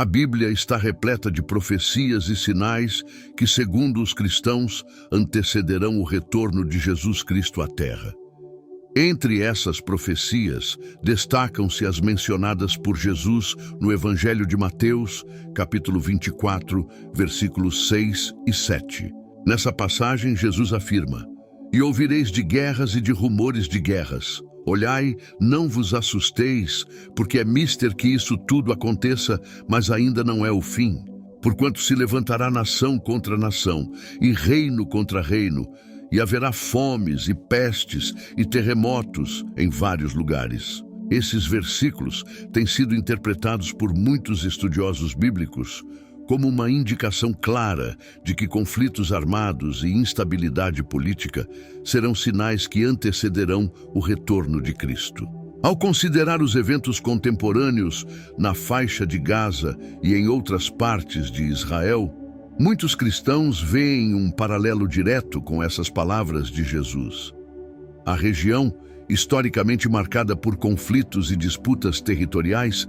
A Bíblia está repleta de profecias e sinais que, segundo os cristãos, antecederão o retorno de Jesus Cristo à Terra. Entre essas profecias, destacam-se as mencionadas por Jesus no Evangelho de Mateus, capítulo 24, versículos 6 e 7. Nessa passagem, Jesus afirma: "E ouvireis de guerras e de rumores de guerras. Olhai, não vos assusteis, porque é mister que isso tudo aconteça, mas ainda não é o fim. Porquanto se levantará nação contra nação, e reino contra reino, e haverá fomes e pestes e terremotos em vários lugares." Esses versículos têm sido interpretados por muitos estudiosos bíblicos como uma indicação clara de que conflitos armados e instabilidade política serão sinais que antecederão o retorno de Cristo. Ao considerar os eventos contemporâneos na faixa de Gaza e em outras partes de Israel, muitos cristãos veem um paralelo direto com essas palavras de Jesus. A região, historicamente marcada por conflitos e disputas territoriais,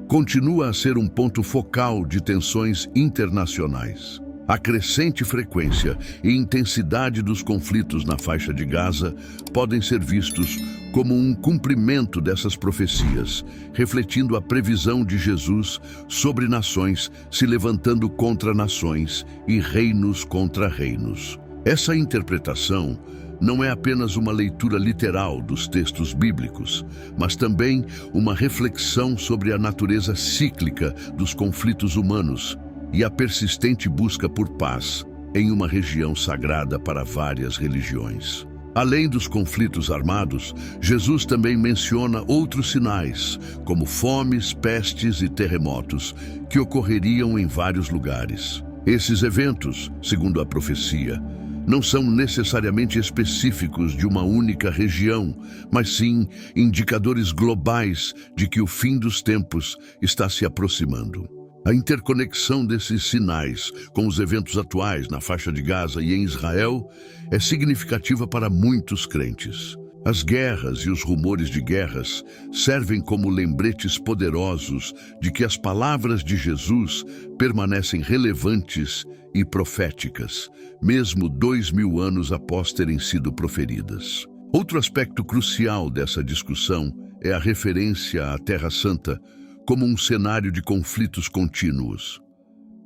continua a ser um ponto focal de tensões internacionais. A crescente frequência e intensidade dos conflitos na faixa de Gaza podem ser vistos como um cumprimento dessas profecias, refletindo a previsão de Jesus sobre nações se levantando contra nações e reinos contra reinos. Essa interpretação não é apenas uma leitura literal dos textos bíblicos, mas também uma reflexão sobre a natureza cíclica dos conflitos humanos e a persistente busca por paz em uma região sagrada para várias religiões. Além dos conflitos armados, Jesus também menciona outros sinais, como fomes, pestes e terremotos, que ocorreriam em vários lugares. Esses eventos, segundo a profecia, não são necessariamente específicos de uma única região, mas sim indicadores globais de que o fim dos tempos está se aproximando. A interconexão desses sinais com os eventos atuais na faixa de Gaza e em Israel é significativa para muitos crentes. As guerras e os rumores de guerras servem como lembretes poderosos de que as palavras de Jesus permanecem relevantes e proféticas, mesmo 2000 anos após terem sido proferidas. Outro aspecto crucial dessa discussão é a referência à Terra Santa como um cenário de conflitos contínuos.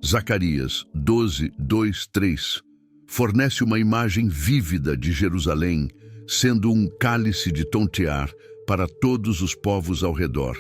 Zacarias 12, 2, 3 fornece uma imagem vívida de Jerusalém, sendo um cálice de tontear para todos os povos ao redor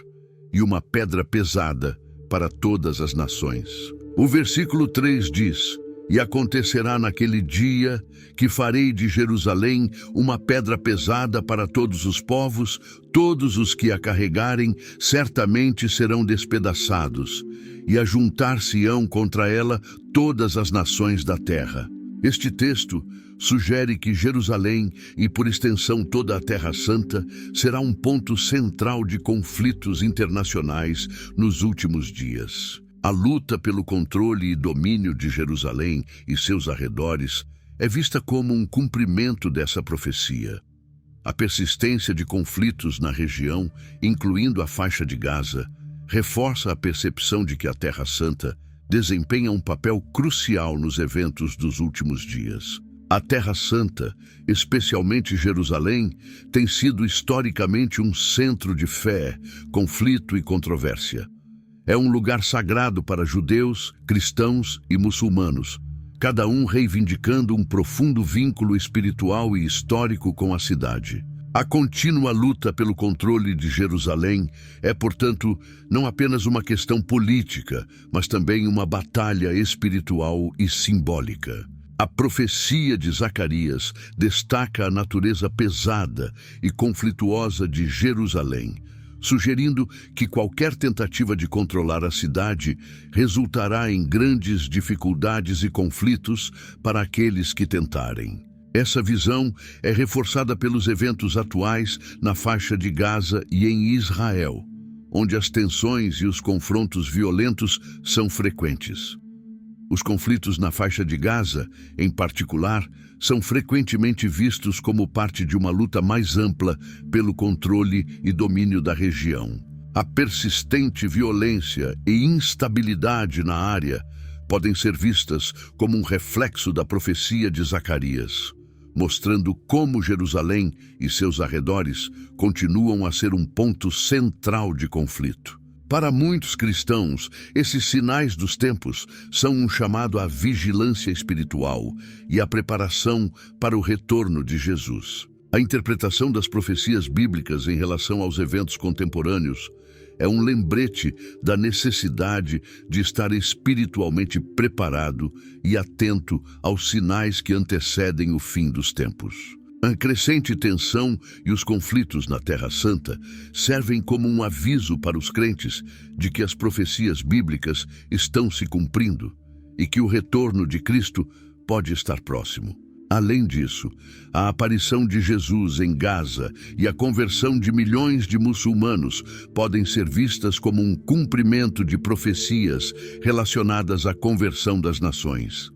e uma pedra pesada para todas as nações. O versículo 3 diz: "E acontecerá naquele dia que farei de Jerusalém uma pedra pesada para todos os povos, todos os que a carregarem certamente serão despedaçados, e ajuntar-se-ão contra ela todas as nações da terra." Este texto sugere que Jerusalém, e por extensão toda a Terra Santa, será um ponto central de conflitos internacionais nos últimos dias. A luta pelo controle e domínio de Jerusalém e seus arredores é vista como um cumprimento dessa profecia. A persistência de conflitos na região, incluindo a faixa de Gaza, reforça a percepção de que a Terra Santa desempenha um papel crucial nos eventos dos últimos dias. A Terra Santa, especialmente Jerusalém, tem sido historicamente um centro de fé, conflito e controvérsia. É um lugar sagrado para judeus, cristãos e muçulmanos, cada um reivindicando um profundo vínculo espiritual e histórico com a cidade. A contínua luta pelo controle de Jerusalém é, portanto, não apenas uma questão política, mas também uma batalha espiritual e simbólica. A profecia de Zacarias destaca a natureza pesada e conflituosa de Jerusalém, sugerindo que qualquer tentativa de controlar a cidade resultará em grandes dificuldades e conflitos para aqueles que tentarem. Essa visão é reforçada pelos eventos atuais na faixa de Gaza e em Israel, onde as tensões e os confrontos violentos são frequentes. Os conflitos na faixa de Gaza, em particular, são frequentemente vistos como parte de uma luta mais ampla pelo controle e domínio da região. A persistente violência e instabilidade na área podem ser vistas como um reflexo da profecia de Zacarias, mostrando como Jerusalém e seus arredores continuam a ser um ponto central de conflito. Para muitos cristãos, esses sinais dos tempos são um chamado à vigilância espiritual e à preparação para o retorno de Jesus. A interpretação das profecias bíblicas em relação aos eventos contemporâneos é um lembrete da necessidade de estar espiritualmente preparado e atento aos sinais que antecedem o fim dos tempos. A crescente tensão e os conflitos na Terra Santa servem como um aviso para os crentes de que as profecias bíblicas estão se cumprindo e que o retorno de Cristo pode estar próximo. Além disso, a aparição de Jesus em Gaza e a conversão de milhões de muçulmanos podem ser vistas como um cumprimento de profecias relacionadas à conversão das nações.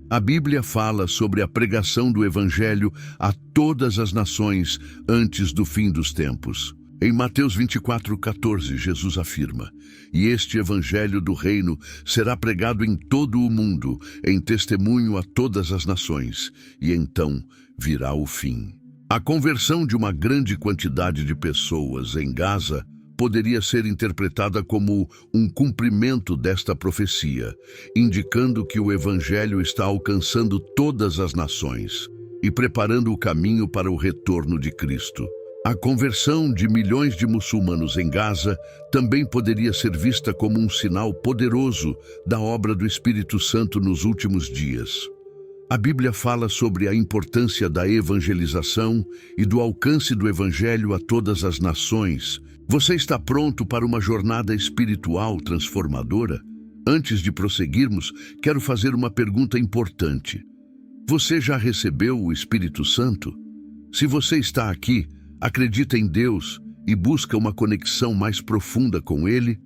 A Bíblia fala sobre a pregação do Evangelho a todas as nações antes do fim dos tempos. Em Mateus 24:14, Jesus afirma: "E este Evangelho do Reino será pregado em todo o mundo, em testemunho a todas as nações, e então virá o fim." A conversão de uma grande quantidade de pessoas em Gaza poderia ser interpretada como um cumprimento desta profecia, indicando que o Evangelho está alcançando todas as nações e preparando o caminho para o retorno de Cristo. A conversão de milhões de muçulmanos em Gaza também poderia ser vista como um sinal poderoso da obra do Espírito Santo nos últimos dias. A Bíblia fala sobre a importância da evangelização e do alcance do Evangelho a todas as nações. Você está pronto para uma jornada espiritual transformadora? Antes de prosseguirmos, quero fazer uma pergunta importante. Você já recebeu o Espírito Santo? Se você está aqui, acredita em Deus e busca uma conexão mais profunda com Ele,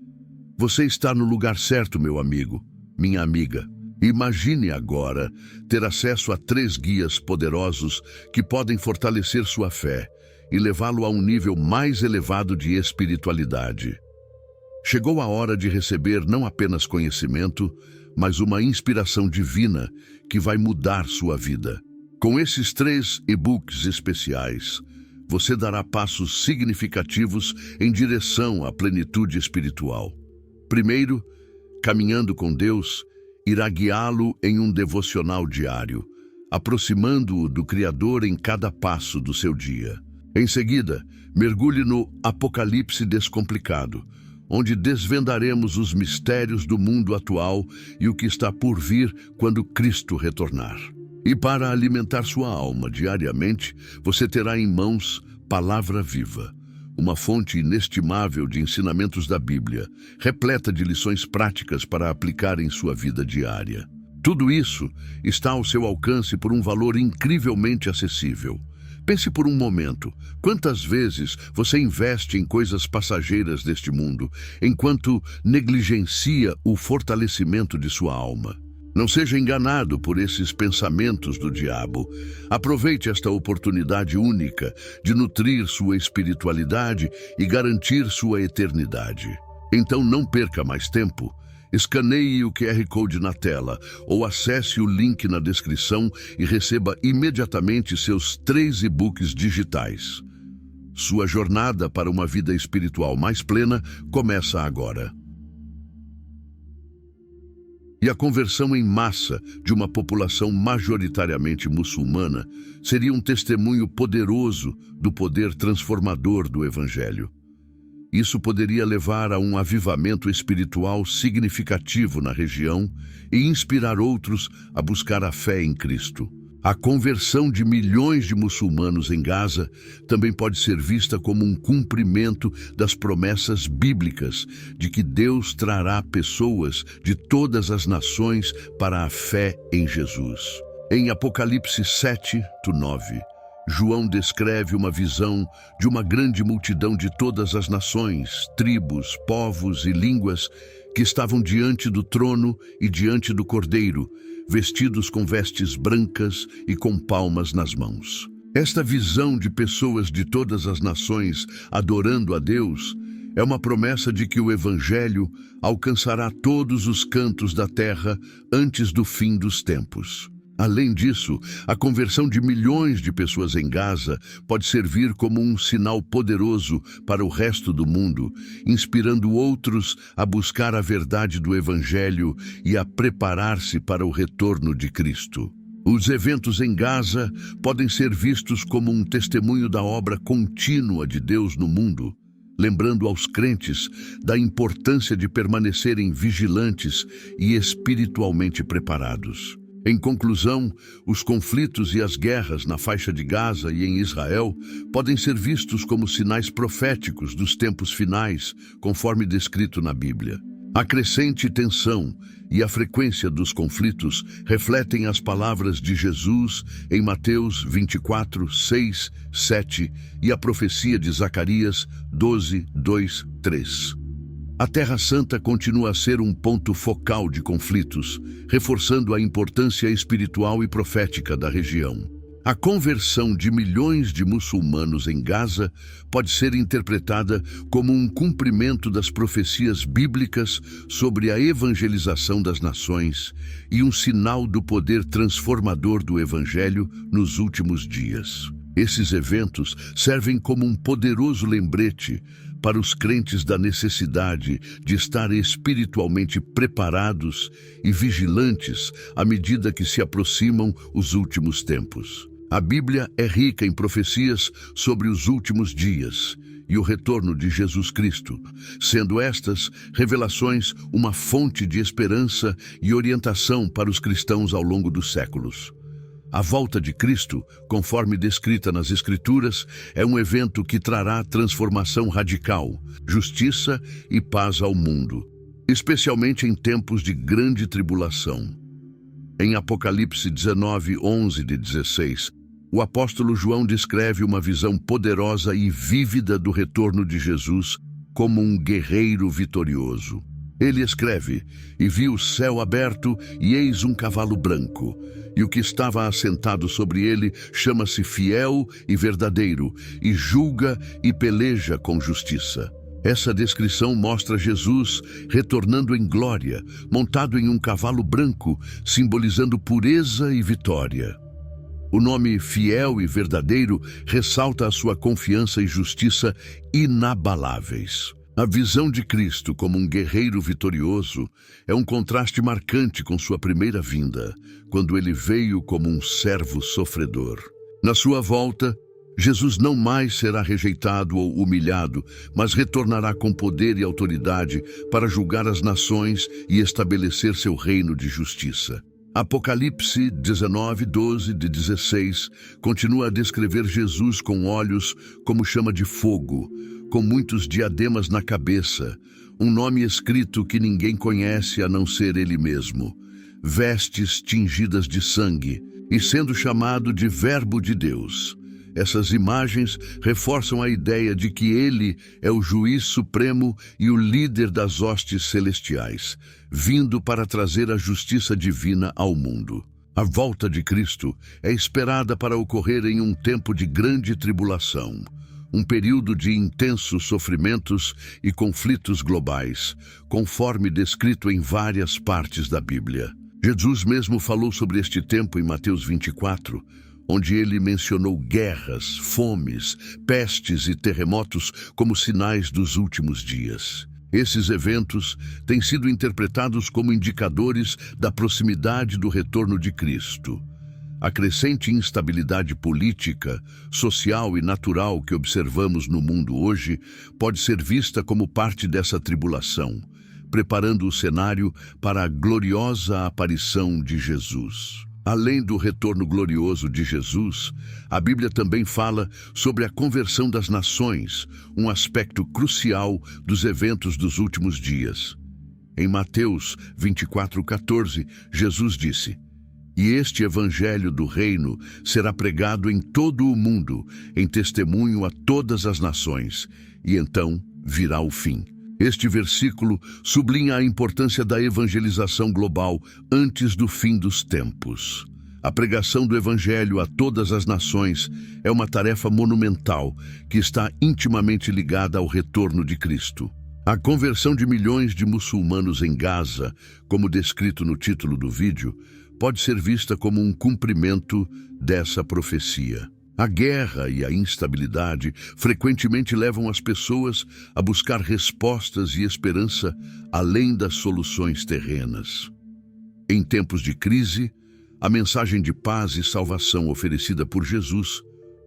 você está no lugar certo, meu amigo, minha amiga. Imagine agora ter acesso a 3 guias poderosos que podem fortalecer sua fé e levá-lo a um nível mais elevado de espiritualidade. Chegou a hora de receber não apenas conhecimento, mas uma inspiração divina que vai mudar sua vida. Com esses 3 e-books especiais, você dará passos significativos em direção à plenitude espiritual. Primeiro, Caminhando com Deus irá guiá-lo em um devocional diário, aproximando-o do Criador em cada passo do seu dia. Em seguida, mergulhe no Apocalipse Descomplicado, onde desvendaremos os mistérios do mundo atual e o que está por vir quando Cristo retornar. E para alimentar sua alma diariamente, você terá em mãos Palavra Viva, uma fonte inestimável de ensinamentos da Bíblia, repleta de lições práticas para aplicar em sua vida diária. Tudo isso está ao seu alcance por um valor incrivelmente acessível. Pense por um momento, quantas vezes você investe em coisas passageiras deste mundo, enquanto negligencia o fortalecimento de sua alma? Não seja enganado por esses pensamentos do diabo. Aproveite esta oportunidade única de nutrir sua espiritualidade e garantir sua eternidade. Então não perca mais tempo. Escaneie o QR Code na tela ou acesse o link na descrição e receba imediatamente seus 3 e-books digitais. Sua jornada para uma vida espiritual mais plena começa agora. E a conversão em massa de uma população majoritariamente muçulmana seria um testemunho poderoso do poder transformador do Evangelho. Isso poderia levar a um avivamento espiritual significativo na região e inspirar outros a buscar a fé em Cristo. A conversão de milhões de muçulmanos em Gaza também pode ser vista como um cumprimento das promessas bíblicas de que Deus trará pessoas de todas as nações para a fé em Jesus. Em Apocalipse 7:9, João descreve uma visão de uma grande multidão de todas as nações, tribos, povos e línguas que estavam diante do trono e diante do Cordeiro, vestidos com vestes brancas e com palmas nas mãos. Esta visão de pessoas de todas as nações adorando a Deus É uma promessa de que o Evangelho alcançará todos os cantos da terra antes do fim dos tempos. Além disso, a conversão de milhões de pessoas em Gaza pode servir como um sinal poderoso para o resto do mundo, inspirando outros a buscar a verdade do Evangelho e a preparar-se para o retorno de Cristo. Os eventos em Gaza podem ser vistos como um testemunho da obra contínua de Deus no mundo, lembrando aos crentes da importância de permanecerem vigilantes e espiritualmente preparados. Em conclusão, os conflitos e as guerras na faixa de Gaza e em Israel podem ser vistos como sinais proféticos dos tempos finais, conforme descrito na Bíblia. A crescente tensão e a frequência dos conflitos refletem as palavras de Jesus em Mateus 24, 6, 7 e a profecia de Zacarias 12, 2, 3. A Terra Santa continua a ser um ponto focal de conflitos, reforçando a importância espiritual e profética da região. A conversão de milhões de muçulmanos em Gaza pode ser interpretada como um cumprimento das profecias bíblicas sobre a evangelização das nações e um sinal do poder transformador do Evangelho nos últimos dias. Esses eventos servem como um poderoso lembrete para os crentes da necessidade de estar espiritualmente preparados e vigilantes à medida que se aproximam os últimos tempos. A Bíblia é rica em profecias sobre os últimos dias e o retorno de Jesus Cristo, sendo estas revelações uma fonte de esperança e orientação para os cristãos ao longo dos séculos. A volta de Cristo, conforme descrita nas Escrituras, é um evento que trará transformação radical, justiça e paz ao mundo, especialmente em tempos de grande tribulação. Em Apocalipse 19, 11-16, o apóstolo João descreve uma visão poderosa e vívida do retorno de Jesus como um guerreiro vitorioso. Ele escreve: "E vi o céu aberto, e eis um cavalo branco, e o que estava assentado sobre ele chama-se Fiel e Verdadeiro, e julga e peleja com justiça." Essa descrição mostra Jesus retornando em glória, montado em um cavalo branco, simbolizando pureza e vitória. O nome Fiel e Verdadeiro ressalta a sua confiança e justiça inabaláveis. A visão de Cristo como um guerreiro vitorioso é um contraste marcante com sua primeira vinda, quando ele veio como um servo sofredor. Na sua volta, Jesus não mais será rejeitado ou humilhado, mas retornará com poder e autoridade para julgar as nações e estabelecer seu reino de justiça. Apocalipse 19, 12-16 continua a descrever Jesus com olhos como chama de fogo, com muitos diademas na cabeça, um nome escrito que ninguém conhece a não ser ele mesmo, vestes tingidas de sangue, e sendo chamado de Verbo de Deus. Essas imagens reforçam a ideia de que ele é o juiz supremo e o líder das hostes celestiais, vindo para trazer a justiça divina ao mundo. A volta de Cristo é esperada para ocorrer em um tempo de grande tribulação, um período de intensos sofrimentos e conflitos globais, conforme descrito em várias partes da Bíblia. Jesus mesmo falou sobre este tempo em Mateus 24, onde ele mencionou guerras, fomes, pestes e terremotos como sinais dos últimos dias. Esses eventos têm sido interpretados como indicadores da proximidade do retorno de Cristo. A crescente instabilidade política, social e natural que observamos no mundo hoje pode ser vista como parte dessa tribulação, preparando o cenário para a gloriosa aparição de Jesus. Além do retorno glorioso de Jesus, a Bíblia também fala sobre a conversão das nações, um aspecto crucial dos eventos dos últimos dias. Em Mateus 24:14, Jesus disse: "E este evangelho do reino será pregado em todo o mundo, em testemunho a todas as nações, e então virá o fim." Este versículo sublinha a importância da evangelização global antes do fim dos tempos. A pregação do Evangelho a todas as nações é uma tarefa monumental que está intimamente ligada ao retorno de Cristo. A conversão de milhões de muçulmanos em Gaza, como descrito no título do vídeo, pode ser vista como um cumprimento dessa profecia. A guerra e a instabilidade frequentemente levam as pessoas a buscar respostas e esperança além das soluções terrenas. Em tempos de crise, a mensagem de paz e salvação oferecida por Jesus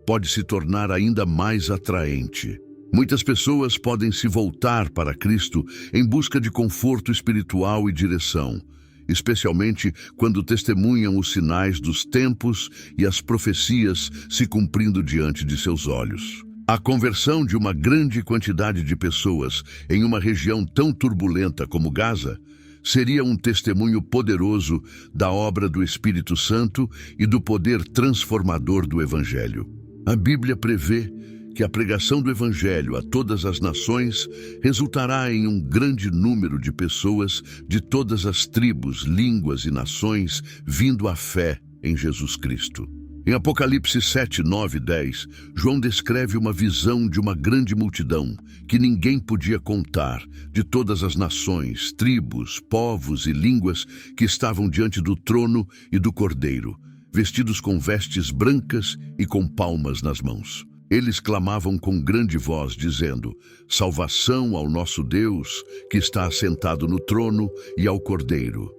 pode se tornar ainda mais atraente. Muitas pessoas podem se voltar para Cristo em busca de conforto espiritual e direção, especialmente quando testemunham os sinais dos tempos e as profecias se cumprindo diante de seus olhos. A conversão de uma grande quantidade de pessoas em uma região tão turbulenta como Gaza seria um testemunho poderoso da obra do Espírito Santo e do poder transformador do Evangelho. A Bíblia prevê que a pregação do Evangelho a todas as nações resultará em um grande número de pessoas de todas as tribos, línguas e nações vindo à fé em Jesus Cristo. Em Apocalipse 7, 9 e 10, João descreve uma visão de uma grande multidão que ninguém podia contar, de todas as nações, tribos, povos e línguas que estavam diante do trono e do Cordeiro, vestidos com vestes brancas e com palmas nas mãos. Eles clamavam com grande voz, dizendo: "Salvação ao nosso Deus, que está assentado no trono, e ao Cordeiro."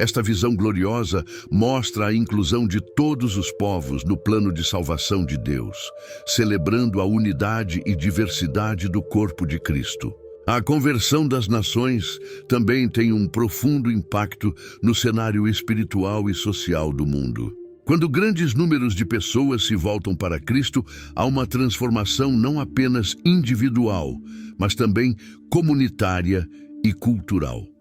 Esta visão gloriosa mostra a inclusão de todos os povos no plano de salvação de Deus, celebrando a unidade e diversidade do corpo de Cristo. A conversão das nações também tem um profundo impacto no cenário espiritual e social do mundo. Quando grandes números de pessoas se voltam para Cristo, há uma transformação não apenas individual, mas também comunitária e cultural.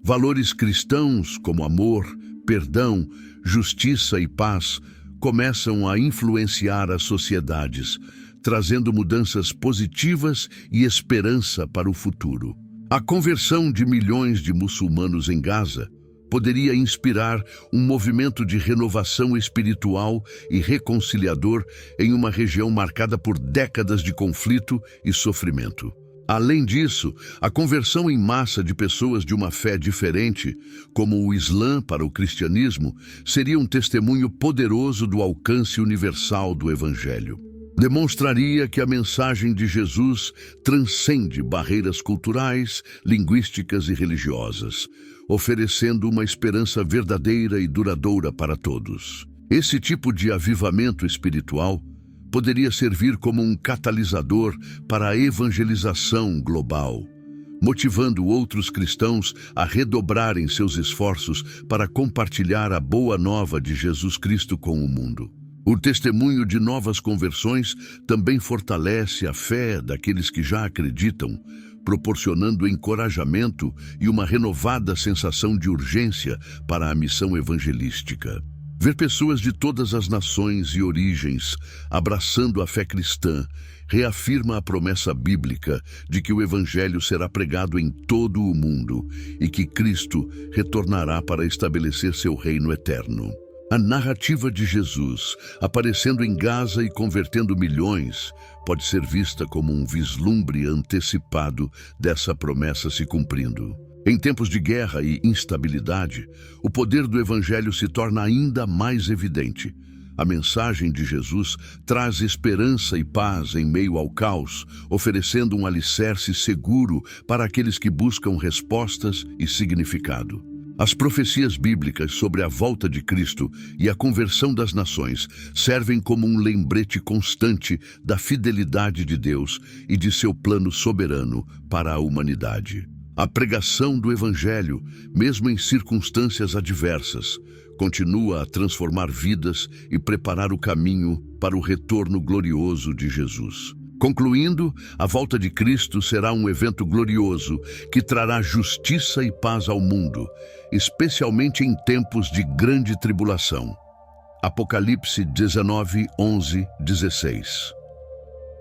Valores cristãos como amor, perdão, justiça e paz começam a influenciar as sociedades, trazendo mudanças positivas e esperança para o futuro. A conversão de milhões de muçulmanos em Gaza poderia inspirar um movimento de renovação espiritual e reconciliador em uma região marcada por décadas de conflito e sofrimento. Além disso, a conversão em massa de pessoas de uma fé diferente, como o Islã para o cristianismo, seria um testemunho poderoso do alcance universal do Evangelho. Demonstraria que a mensagem de Jesus transcende barreiras culturais, linguísticas e religiosas, oferecendo uma esperança verdadeira e duradoura para todos. Esse tipo de avivamento espiritual poderia servir como um catalisador para a evangelização global, motivando outros cristãos a redobrarem seus esforços para compartilhar a boa nova de Jesus Cristo com o mundo. O testemunho de novas conversões também fortalece a fé daqueles que já acreditam, proporcionando encorajamento e uma renovada sensação de urgência para a missão evangelística. Ver pessoas de todas as nações e origens abraçando a fé cristã reafirma a promessa bíblica de que o Evangelho será pregado em todo o mundo e que Cristo retornará para estabelecer seu reino eterno. A narrativa de Jesus, aparecendo em Gaza e convertendo milhões, pode ser vista como um vislumbre antecipado dessa promessa se cumprindo. Em tempos de guerra e instabilidade, o poder do Evangelho se torna ainda mais evidente. A mensagem de Jesus traz esperança e paz em meio ao caos, oferecendo um alicerce seguro para aqueles que buscam respostas e significado. As profecias bíblicas sobre a volta de Cristo e a conversão das nações servem como um lembrete constante da fidelidade de Deus e de seu plano soberano para a humanidade. A pregação do Evangelho, mesmo em circunstâncias adversas, continua a transformar vidas e preparar o caminho para o retorno glorioso de Jesus. Concluindo, a volta de Cristo será um evento glorioso que trará justiça e paz ao mundo, especialmente em tempos de grande tribulação. Apocalipse 19, 11, 16.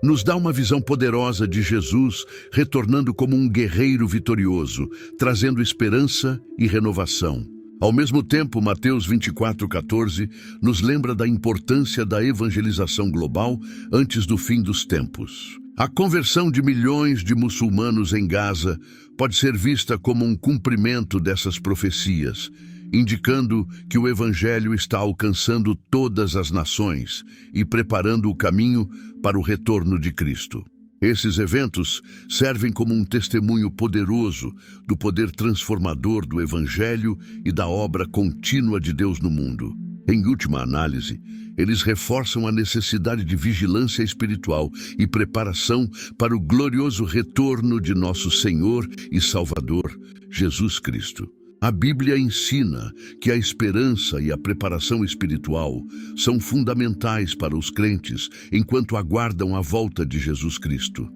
Nos dá uma visão poderosa de Jesus retornando como um guerreiro vitorioso, trazendo esperança e renovação. Ao mesmo tempo, Mateus 24:14 nos lembra da importância da evangelização global antes do fim dos tempos. A conversão de milhões de muçulmanos em Gaza pode ser vista como um cumprimento dessas profecias, indicando que o Evangelho está alcançando todas as nações e preparando o caminho para o retorno de Cristo. Esses eventos servem como um testemunho poderoso do poder transformador do Evangelho e da obra contínua de Deus no mundo. Em última análise, eles reforçam a necessidade de vigilância espiritual e preparação para o glorioso retorno de nosso Senhor e Salvador, Jesus Cristo. A Bíblia ensina que a esperança e a preparação espiritual são fundamentais para os crentes enquanto aguardam a volta de Jesus Cristo.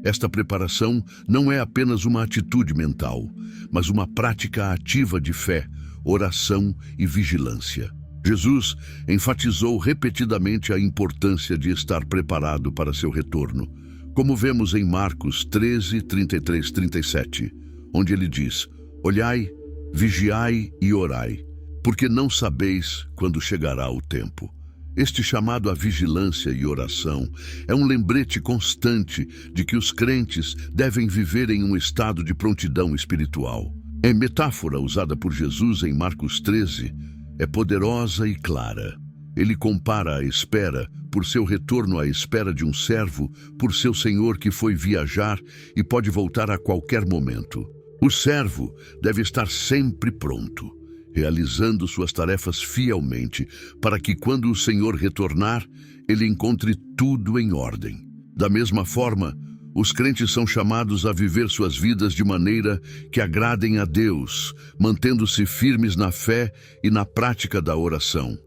Esta preparação não é apenas uma atitude mental, mas uma prática ativa de fé, oração e vigilância. Jesus enfatizou repetidamente a importância de estar preparado para seu retorno, como vemos em Marcos 13, 33, 37, onde ele diz: "Olhai, vigiai e orai, porque não sabeis quando chegará o tempo." Este chamado à vigilância e oração é um lembrete constante de que os crentes devem viver em um estado de prontidão espiritual. A metáfora usada por Jesus em Marcos 13 é poderosa e clara. Ele compara a espera por seu retorno à espera de um servo por seu senhor que foi viajar e pode voltar a qualquer momento. O servo deve estar sempre pronto, realizando suas tarefas fielmente, para que quando o Senhor retornar, ele encontre tudo em ordem. Da mesma forma, os crentes são chamados a viver suas vidas de maneira que agradem a Deus, mantendo-se firmes na fé e na prática da oração.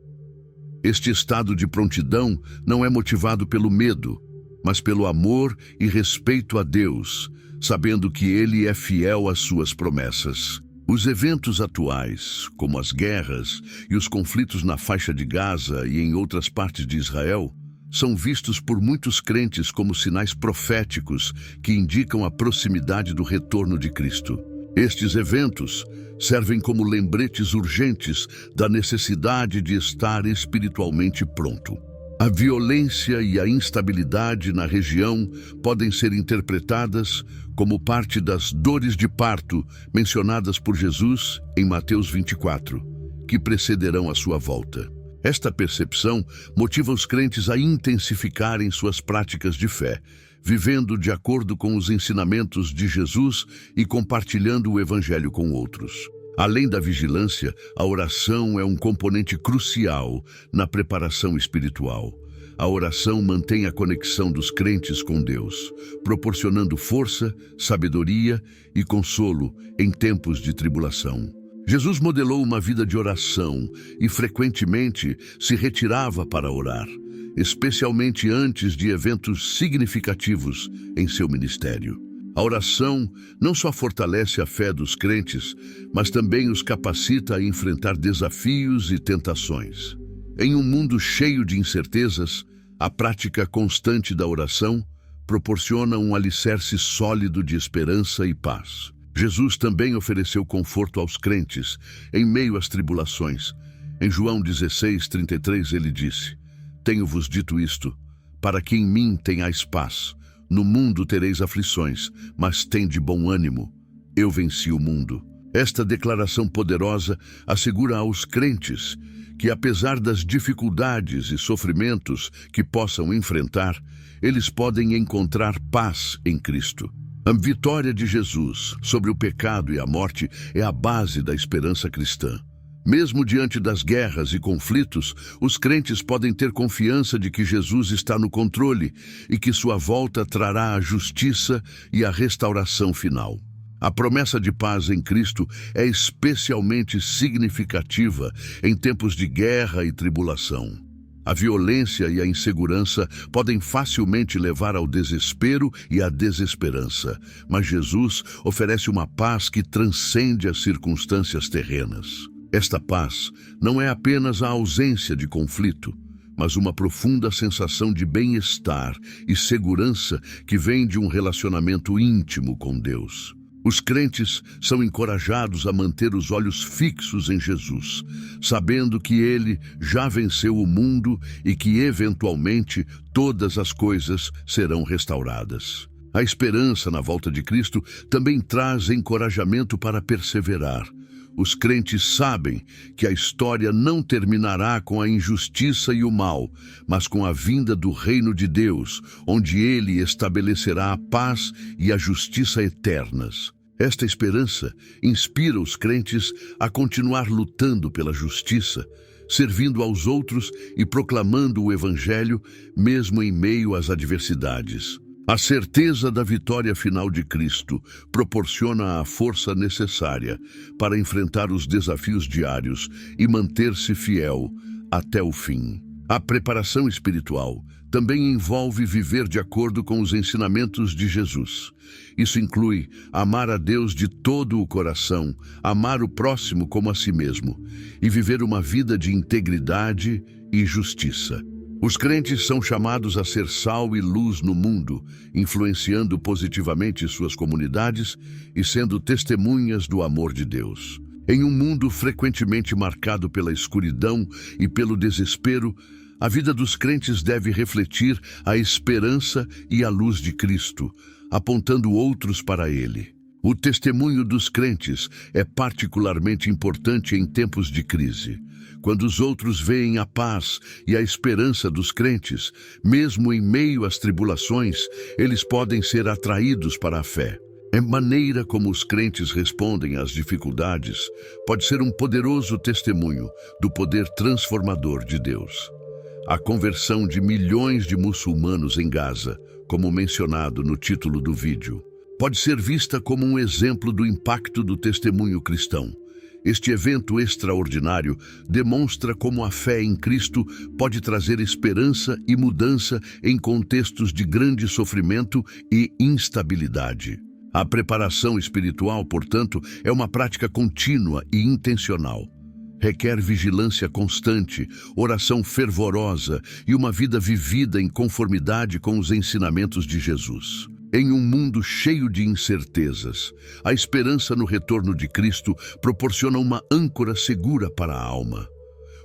Este estado de prontidão não é motivado pelo medo, mas pelo amor e respeito a Deus, sabendo que Ele é fiel às suas promessas. Os eventos atuais, como as guerras e os conflitos na faixa de Gaza e em outras partes de Israel, são vistos por muitos crentes como sinais proféticos que indicam a proximidade do retorno de Cristo. Estes eventos servem como lembretes urgentes da necessidade de estar espiritualmente pronto. A violência e a instabilidade na região podem ser interpretadas como parte das dores de parto mencionadas por Jesus em Mateus 24, que precederão a sua volta. Esta percepção motiva os crentes a intensificarem suas práticas de fé, vivendo de acordo com os ensinamentos de Jesus e compartilhando o Evangelho com outros. Além da vigilância, a oração é um componente crucial na preparação espiritual. A oração mantém a conexão dos crentes com Deus, proporcionando força, sabedoria e consolo em tempos de tribulação. Jesus modelou uma vida de oração e frequentemente se retirava para orar, especialmente antes de eventos significativos em seu ministério. A oração não só fortalece a fé dos crentes, mas também os capacita a enfrentar desafios e tentações. Em um mundo cheio de incertezas, a prática constante da oração proporciona um alicerce sólido de esperança e paz. Jesus também ofereceu conforto aos crentes em meio às tribulações. Em João 16:33 ele disse: "Tenho-vos dito isto, para que em mim tenhais paz. No mundo tereis aflições, mas tende bom ânimo. Eu venci o mundo." Esta declaração poderosa assegura aos crentes que, apesar das dificuldades e sofrimentos que possam enfrentar, eles podem encontrar paz em Cristo. A vitória de Jesus sobre o pecado e a morte é a base da esperança cristã. Mesmo diante das guerras e conflitos, os crentes podem ter confiança de que Jesus está no controle e que sua volta trará a justiça e a restauração final. A promessa de paz em Cristo é especialmente significativa em tempos de guerra e tribulação. A violência e a insegurança podem facilmente levar ao desespero e à desesperança, mas Jesus oferece uma paz que transcende as circunstâncias terrenas. Esta paz não é apenas a ausência de conflito, mas uma profunda sensação de bem-estar e segurança que vem de um relacionamento íntimo com Deus. Os crentes são encorajados a manter os olhos fixos em Jesus, sabendo que ele já venceu o mundo e que, eventualmente, todas as coisas serão restauradas. A esperança na volta de Cristo também traz encorajamento para perseverar. Os crentes sabem que a história não terminará com a injustiça e o mal, mas com a vinda do reino de Deus, onde ele estabelecerá a paz e a justiça eternas. Esta esperança inspira os crentes a continuar lutando pela justiça, servindo aos outros e proclamando o Evangelho, mesmo em meio às adversidades. A certeza da vitória final de Cristo proporciona a força necessária para enfrentar os desafios diários e manter-se fiel até o fim. A preparação espiritual também envolve viver de acordo com os ensinamentos de Jesus. Isso inclui amar a Deus de todo o coração, amar o próximo como a si mesmo e viver uma vida de integridade e justiça. Os crentes são chamados a ser sal e luz no mundo, influenciando positivamente suas comunidades e sendo testemunhas do amor de Deus. Em um mundo frequentemente marcado pela escuridão e pelo desespero, a vida dos crentes deve refletir a esperança e a luz de Cristo, apontando outros para Ele. O testemunho dos crentes é particularmente importante em tempos de crise. Quando os outros veem a paz e a esperança dos crentes, mesmo em meio às tribulações, eles podem ser atraídos para a fé. A maneira como os crentes respondem às dificuldades pode ser um poderoso testemunho do poder transformador de Deus. A conversão de milhões de muçulmanos em Gaza, como mencionado no título do vídeo, pode ser vista como um exemplo do impacto do testemunho cristão. Este evento extraordinário demonstra como a fé em Cristo pode trazer esperança e mudança em contextos de grande sofrimento e instabilidade. A preparação espiritual, portanto, é uma prática contínua e intencional. Requer vigilância constante, oração fervorosa e uma vida vivida em conformidade com os ensinamentos de Jesus. Em um mundo cheio de incertezas, a esperança no retorno de Cristo proporciona uma âncora segura para a alma.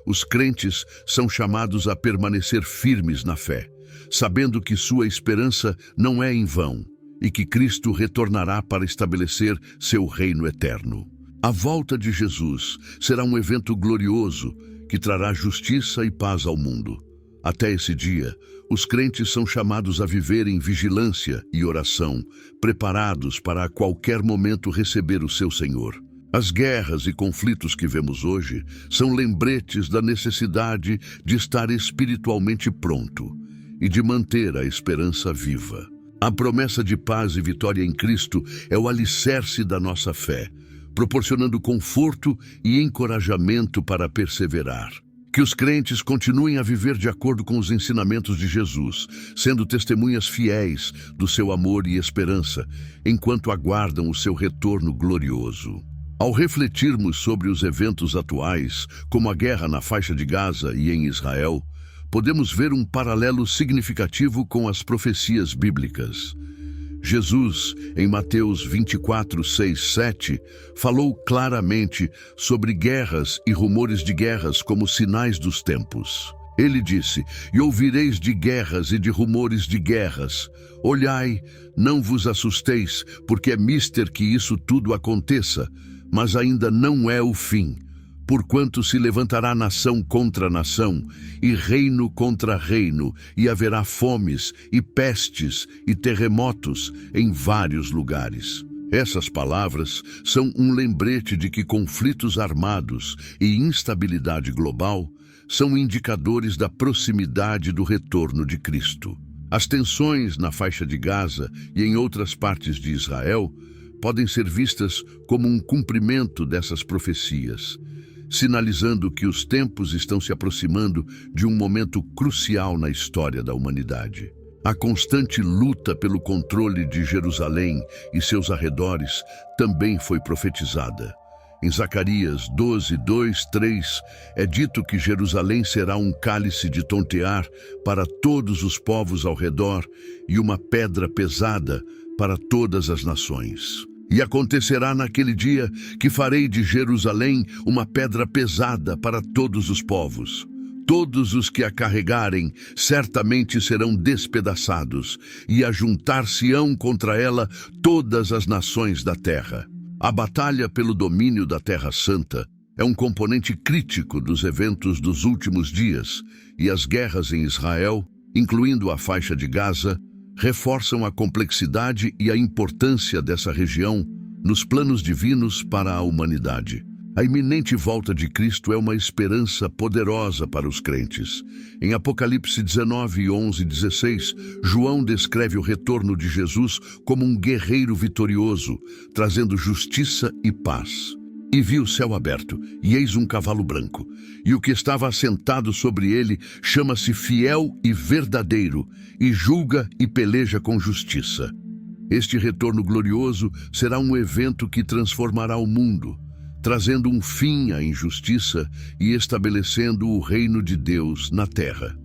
Os crentes são chamados a permanecer firmes na fé, sabendo que sua esperança não é em vão e que Cristo retornará para estabelecer seu reino eterno. A volta de Jesus será um evento glorioso que trará justiça e paz ao mundo. Até esse dia, os crentes são chamados a viver em vigilância e oração, preparados para a qualquer momento receber o seu Senhor. As guerras e conflitos que vemos hoje são lembretes da necessidade de estar espiritualmente pronto e de manter a esperança viva. A promessa de paz e vitória em Cristo é o alicerce da nossa fé, proporcionando conforto e encorajamento para perseverar. Que os crentes continuem a viver de acordo com os ensinamentos de Jesus, sendo testemunhas fiéis do seu amor e esperança, enquanto aguardam o seu retorno glorioso. Ao refletirmos sobre os eventos atuais, como a guerra na faixa de Gaza e em Israel, podemos ver um paralelo significativo com as profecias bíblicas. Jesus, em Mateus 24, 6, 7, falou claramente sobre guerras e rumores de guerras como sinais dos tempos. Ele disse: "E ouvireis de guerras e de rumores de guerras. Olhai, não vos assusteis, porque é mister que isso tudo aconteça, mas ainda não é o fim. Porquanto se levantará nação contra nação, e reino contra reino, e haverá fomes, e pestes, e terremotos em vários lugares." Essas palavras são um lembrete de que conflitos armados e instabilidade global são indicadores da proximidade do retorno de Cristo. As tensões na faixa de Gaza e em outras partes de Israel podem ser vistas como um cumprimento dessas profecias, sinalizando que os tempos estão se aproximando de um momento crucial na história da humanidade. A constante luta pelo controle de Jerusalém e seus arredores também foi profetizada. Em Zacarias 12, 2, 3, é dito que Jerusalém será um cálice de tontear para todos os povos ao redor e uma pedra pesada para todas as nações. E acontecerá naquele dia que farei de Jerusalém uma pedra pesada para todos os povos. Todos os que a carregarem certamente serão despedaçados, e ajuntar-se-ão contra ela todas as nações da terra. A batalha pelo domínio da Terra Santa é um componente crítico dos eventos dos últimos dias, e as guerras em Israel, incluindo a faixa de Gaza, reforçam a complexidade e a importância dessa região nos planos divinos para a humanidade. A iminente volta de Cristo é uma esperança poderosa para os crentes. Em Apocalipse 19, 11 e 16, João descreve o retorno de Jesus como um guerreiro vitorioso, trazendo justiça e paz. E vi o céu aberto, e eis um cavalo branco, e o que estava assentado sobre ele chama-se Fiel e Verdadeiro, e julga e peleja com justiça. Este retorno glorioso será um evento que transformará o mundo, trazendo um fim à injustiça e estabelecendo o reino de Deus na terra.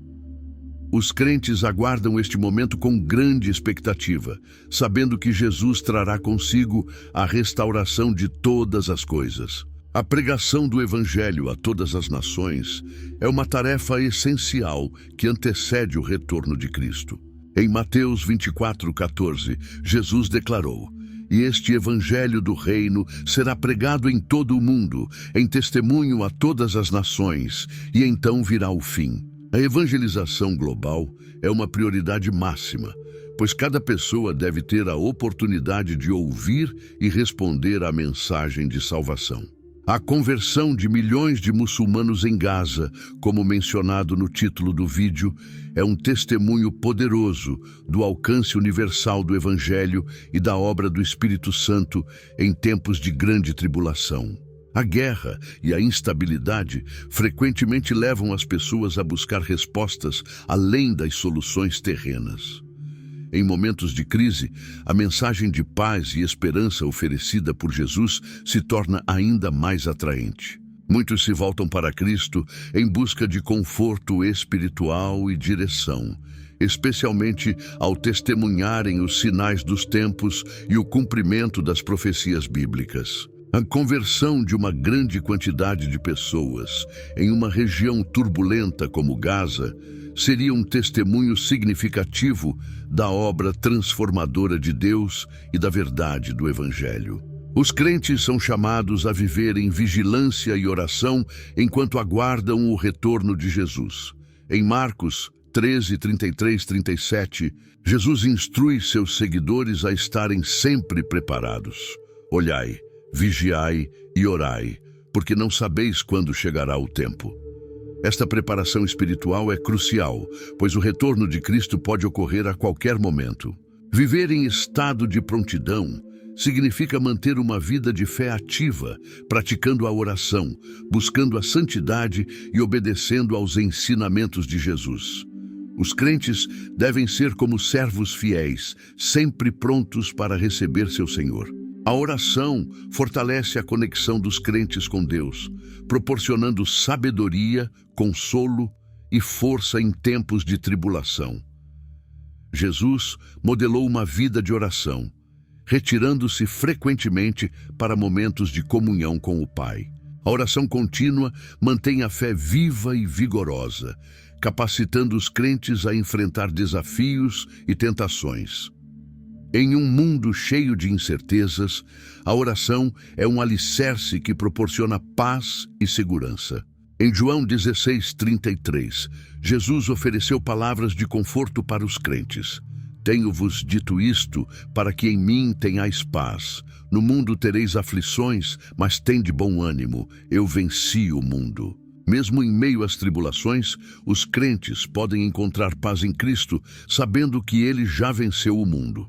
Os crentes aguardam este momento com grande expectativa, sabendo que Jesus trará consigo a restauração de todas as coisas. A pregação do Evangelho a todas as nações é uma tarefa essencial que antecede o retorno de Cristo. Em Mateus 24:14, Jesus declarou: "E este Evangelho do Reino será pregado em todo o mundo, em testemunho a todas as nações, e então virá o fim." A evangelização global é uma prioridade máxima, pois cada pessoa deve ter a oportunidade de ouvir e responder à mensagem de salvação. A conversão de milhões de muçulmanos em Gaza, como mencionado no título do vídeo, é um testemunho poderoso do alcance universal do Evangelho e da obra do Espírito Santo em tempos de grande tribulação. A guerra e a instabilidade frequentemente levam as pessoas a buscar respostas além das soluções terrenas. Em momentos de crise, a mensagem de paz e esperança oferecida por Jesus se torna ainda mais atraente. Muitos se voltam para Cristo em busca de conforto espiritual e direção, especialmente ao testemunharem os sinais dos tempos e o cumprimento das profecias bíblicas. A conversão de uma grande quantidade de pessoas em uma região turbulenta como Gaza seria um testemunho significativo da obra transformadora de Deus e da verdade do Evangelho. Os crentes são chamados a viver em vigilância e oração enquanto aguardam o retorno de Jesus. Em Marcos 13, 33, 37, Jesus instrui seus seguidores a estarem sempre preparados. Olhai, vigiai e orai, porque não sabeis quando chegará o tempo. Esta preparação espiritual é crucial, pois o retorno de Cristo pode ocorrer a qualquer momento. Viver em estado de prontidão significa manter uma vida de fé ativa, praticando a oração, buscando a santidade e obedecendo aos ensinamentos de Jesus. Os crentes devem ser como servos fiéis, sempre prontos para receber seu Senhor. A oração fortalece a conexão dos crentes com Deus, proporcionando sabedoria, consolo e força em tempos de tribulação. Jesus modelou uma vida de oração, retirando-se frequentemente para momentos de comunhão com o Pai. A oração contínua mantém a fé viva e vigorosa, capacitando os crentes a enfrentar desafios e tentações. Em um mundo cheio de incertezas, a oração é um alicerce que proporciona paz e segurança. Em João 16:33, Jesus ofereceu palavras de conforto para os crentes. Tenho-vos dito isto, para que em mim tenhais paz. No mundo tereis aflições, mas tende bom ânimo. Eu venci o mundo. Mesmo em meio às tribulações, os crentes podem encontrar paz em Cristo, sabendo que Ele já venceu o mundo.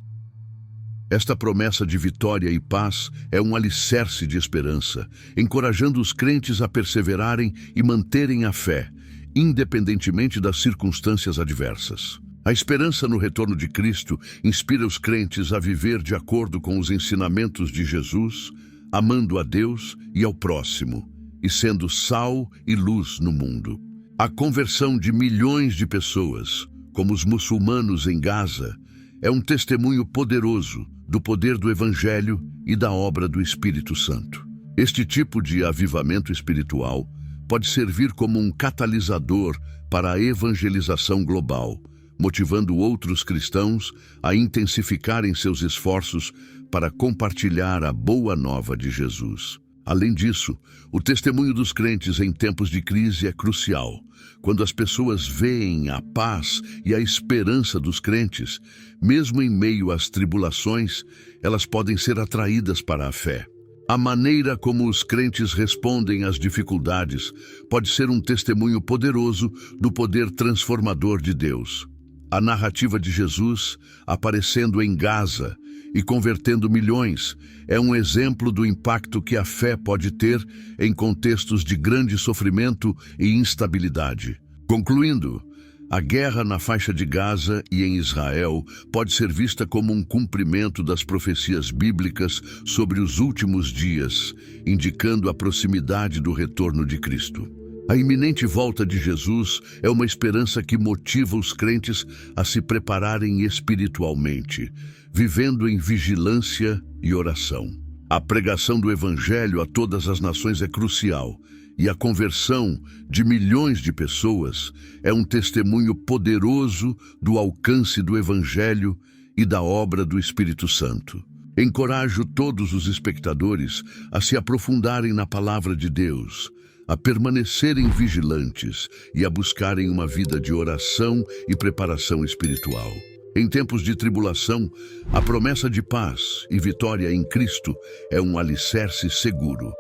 Esta promessa de vitória e paz é um alicerce de esperança, encorajando os crentes a perseverarem e manterem a fé, independentemente das circunstâncias adversas. A esperança no retorno de Cristo inspira os crentes a viver de acordo com os ensinamentos de Jesus, amando a Deus e ao próximo, e sendo sal e luz no mundo. A conversão de milhões de pessoas, como os muçulmanos em Gaza, é um testemunho poderoso do poder do Evangelho e da obra do Espírito Santo. Este tipo de avivamento espiritual pode servir como um catalisador para a evangelização global, motivando outros cristãos a intensificarem seus esforços para compartilhar a boa nova de Jesus. Além disso, o testemunho dos crentes em tempos de crise é crucial. Quando as pessoas veem a paz e a esperança dos crentes, mesmo em meio às tribulações, elas podem ser atraídas para a fé. A maneira como os crentes respondem às dificuldades pode ser um testemunho poderoso do poder transformador de Deus. A narrativa de Jesus aparecendo em Gaza e convertendo milhões é um exemplo do impacto que a fé pode ter em contextos de grande sofrimento e instabilidade. Concluindo, a guerra na faixa de Gaza e em Israel pode ser vista como um cumprimento das profecias bíblicas sobre os últimos dias, indicando a proximidade do retorno de Cristo. A iminente volta de Jesus é uma esperança que motiva os crentes a se prepararem espiritualmente, vivendo em vigilância e oração. A pregação do Evangelho a todas as nações é crucial, e a conversão de milhões de pessoas é um testemunho poderoso do alcance do Evangelho e da obra do Espírito Santo. Encorajo todos os espectadores a se aprofundarem na palavra de Deus, a permanecerem vigilantes e a buscarem uma vida de oração e preparação espiritual. Em tempos de tribulação, a promessa de paz e vitória em Cristo é um alicerce seguro.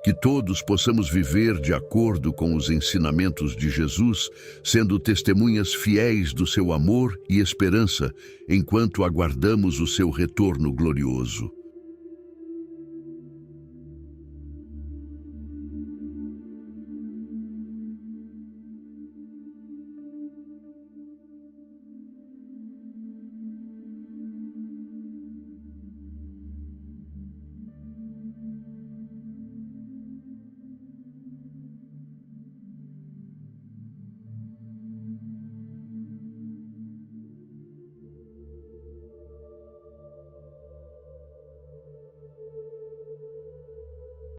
Que todos possamos viver de acordo com os ensinamentos de Jesus, sendo testemunhas fiéis do seu amor e esperança, enquanto aguardamos o seu retorno glorioso.